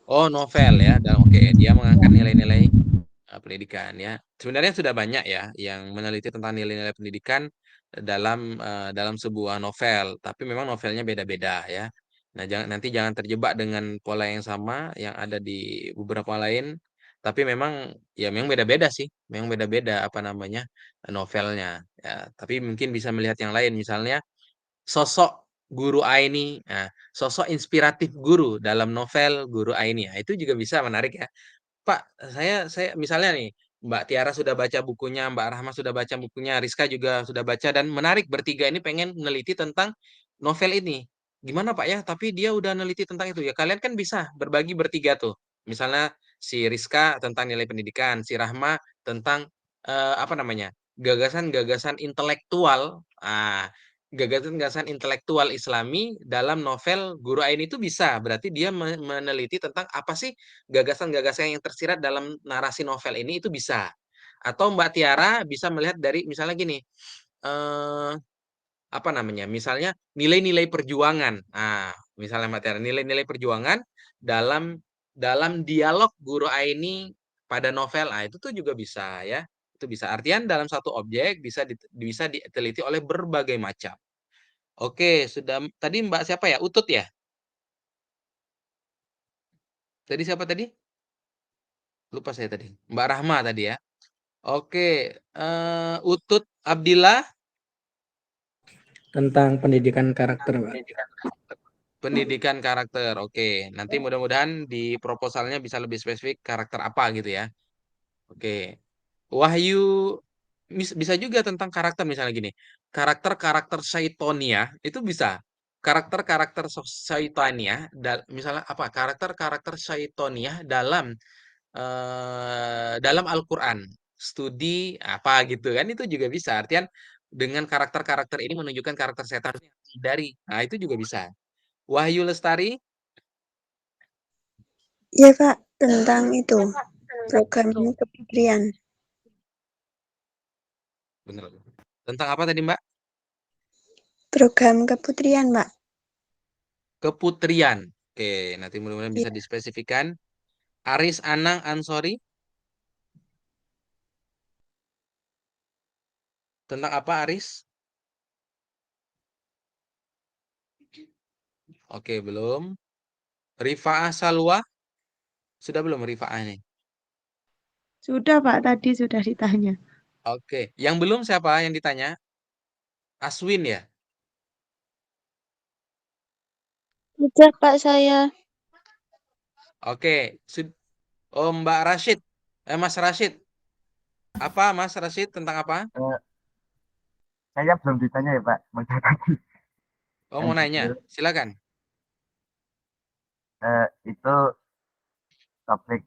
novel ya. Oke, dia mengangkat nilai-nilai pendidikan ya. Sebenarnya sudah banyak ya yang meneliti tentang nilai-nilai pendidikan dalam sebuah novel, tapi memang novelnya beda-beda ya. Nah, nanti jangan terjebak dengan pola yang sama yang ada di beberapa lain, tapi memang ya memang beda-beda sih, memang beda-beda apa namanya novelnya ya. Tapi mungkin bisa melihat yang lain, misalnya sosok Guru Aini, nah, sosok inspiratif guru dalam novel Guru Aini, itu juga bisa menarik ya. Pak, saya misalnya nih, Mbak Tiara sudah baca bukunya, Mbak Rahma sudah baca bukunya, Rizka juga sudah baca, dan menarik bertiga ini pengen meneliti tentang novel ini. Gimana Pak ya? Tapi dia udah neliti tentang itu ya. Kalian kan bisa berbagi bertiga tuh. Misalnya si Rizka tentang nilai pendidikan, si Rahma tentang apa namanya? Gagasan-gagasan intelektual. Gagasan-gagasan intelektual Islami dalam novel Guru Ain itu bisa. Berarti dia meneliti tentang apa sih gagasan-gagasan yang tersirat dalam narasi novel ini, itu bisa. Atau Mbak Tiara bisa melihat dari misalnya gini, eh, apa namanya? Misalnya nilai-nilai perjuangan. Nah, misalnya Mbak Tiara, nilai-nilai perjuangan dalam dalam dialog Guru Aini pada novel. Ah, itu tuh juga bisa ya. Itu bisa. Artian dalam satu objek bisa diteliti oleh berbagai macam. Oke, sudah tadi Mbak siapa ya? Utut ya? Tadi siapa tadi? Lupa saya tadi. Mbak Rahma tadi ya. Oke, Utut Abdillah Tentang pendidikan karakter, Pak. pendidikan karakter. Oke, nanti mudah-mudahan di proposalnya bisa lebih spesifik karakter apa gitu ya. Oke. Wahyu bisa juga tentang karakter, misalnya gini. Karakter-karakter Syaitonia itu bisa. Karakter-karakter Syaitonia misalnya apa? Karakter-karakter Syaitonia dalam Al-Qur'an. Studi apa gitu kan, itu juga bisa. Artian dengan karakter-karakter ini menunjukkan karakter setan yang dihindari. Nah, itu juga bisa. Wahyu Lestari, Ya Pak, tentang itu, programnya keputrian. bener. Tentang apa tadi, Mbak? Program keputrian, Pak. Keputrian. Oke, nanti mudah-mudahan bisa dispesifikan. Aris Anang Ansori, tentang apa Aris? Oke, belum. Rifaah Salwa, sudah belum Rifaah ini? Sudah Pak, tadi sudah ditanya. Oke, yang belum siapa yang ditanya? Aswin ya? Sudah Pak saya. Oke, Mbak Rashid, Mas Rashid, apa Mas Rashid tentang apa? Saya belum ditanya ya Pak. Oh, mau nanya, silakan. Itu topik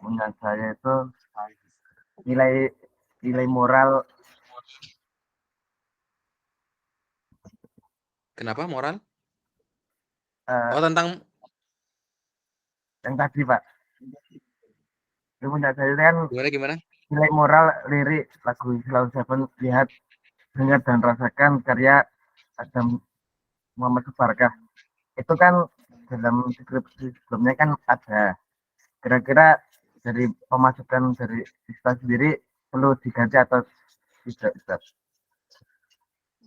menurut saya itu nilai moral. Kenapa moral? Tentang yang tadi Pak. Itu menurut saya kan gimana? Nilai moral lirik lagu Islam Seven, lihat, dengar dan rasakan karya Adam Muhammad Subarkah. itu kan dalam deskripsi sebelumnya kan ada. Kira-kira dari pemasukan dari siswa sendiri perlu diganti atau tidak, Ustaz?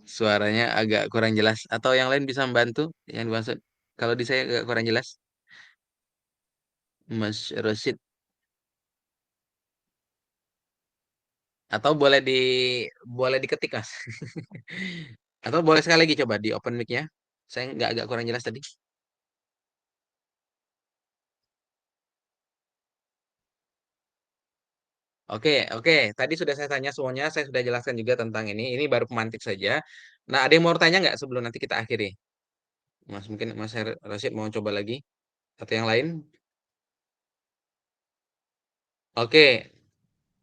Suaranya agak kurang jelas. Atau yang lain bisa membantu yang dimaksud? Kalau di saya agak kurang jelas. Mas Rosid. Atau boleh diketik, Mas. Atau boleh sekali lagi coba di open mic-nya. Saya nggak agak kurang jelas tadi. Oke, oke. Tadi sudah saya tanya semuanya. Saya sudah jelaskan juga tentang ini. Ini baru pemantik saja. Nah, ada yang mau tanya nggak sebelum nanti kita akhiri? Mas, mungkin Mas Rashid mau coba lagi? Atau yang lain? Oke,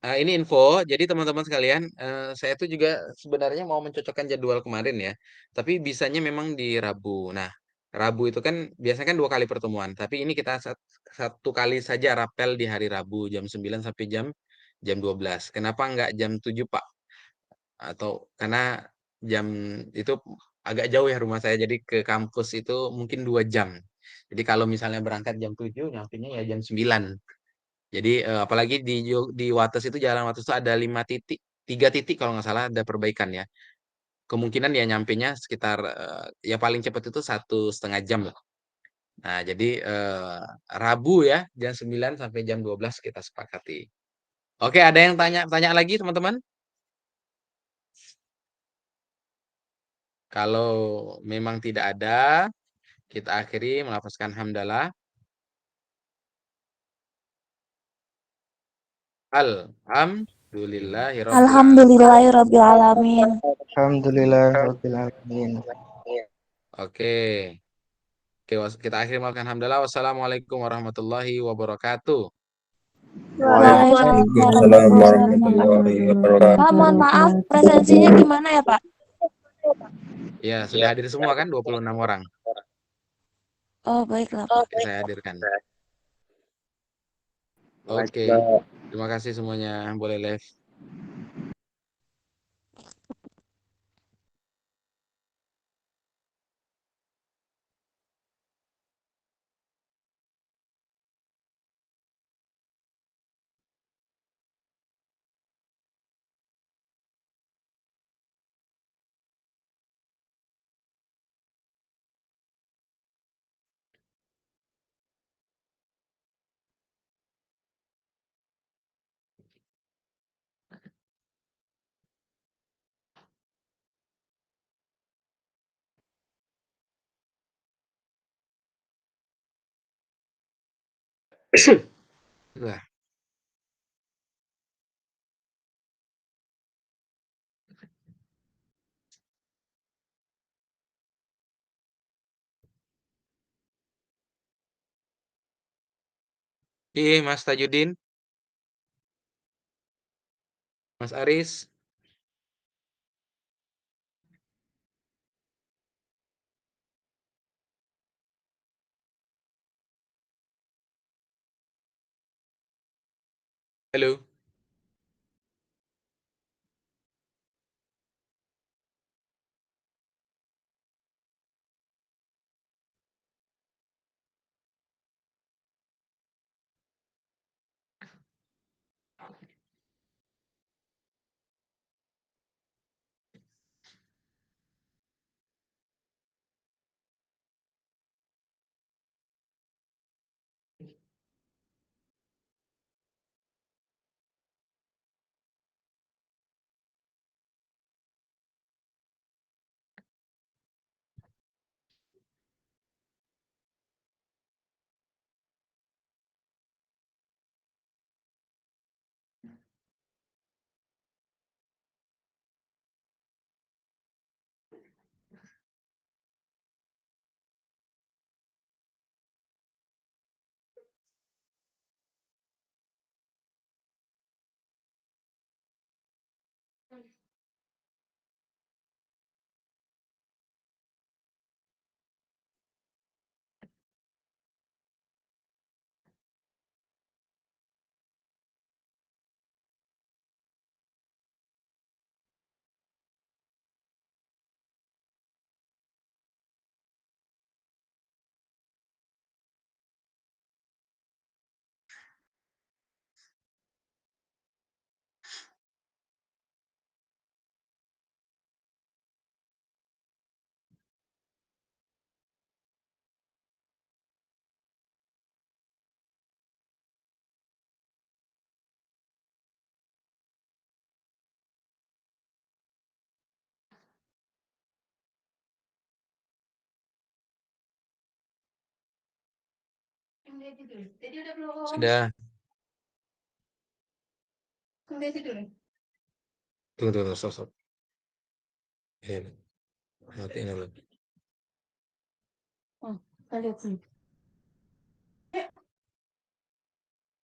ini info. Jadi teman-teman sekalian, saya tuh juga sebenarnya mau mencocokkan jadwal kemarin ya. Tapi bisanya memang di Rabu. Nah, Rabu itu kan biasanya kan 2 kali pertemuan. Tapi ini kita satu kali saja rapel di hari Rabu jam 9 sampai jam 12. Kenapa nggak jam 7, Pak? Atau karena jam itu agak jauh ya rumah saya. Jadi ke kampus itu mungkin 2 jam. Jadi kalau misalnya berangkat jam 7, nyampainya ya jam 9. Jadi apalagi di Wates itu jalan Wates itu ada 5 titik, 3 titik kalau nggak salah ada perbaikan ya. Kemungkinan ya nyampenya sekitar ya paling cepat itu 1,5 jam lah. Nah jadi Rabu ya jam 9 sampai jam 12 kita sepakati. Oke, ada yang tanya lagi teman-teman? Kalau memang tidak ada, kita akhiri melafazkan hamdalah. Alhamdulillahirabbil alamin. Alhamdulillahirrabbilalamin. Alhamdulillahirrahmanirrahim. Oke. Oke, kita akhiri melakukan hamdalah. Wassalamualaikum warahmatullahi wabarakatuh. Waalaikumsalam warahmatullahi wabarakatuh. Pak, mohon maaf, presensinya gimana ya, Pak? Ya, sudah hadir semua kan 26 orang. Oh, baiklah, Pak. Oke, saya hadirkan. Oke, terima kasih semuanya. Boleh live. Wah. Mas Tajudin, Mas Aris. Halo. Sudah. Tunggu, stop. Matiin dulu.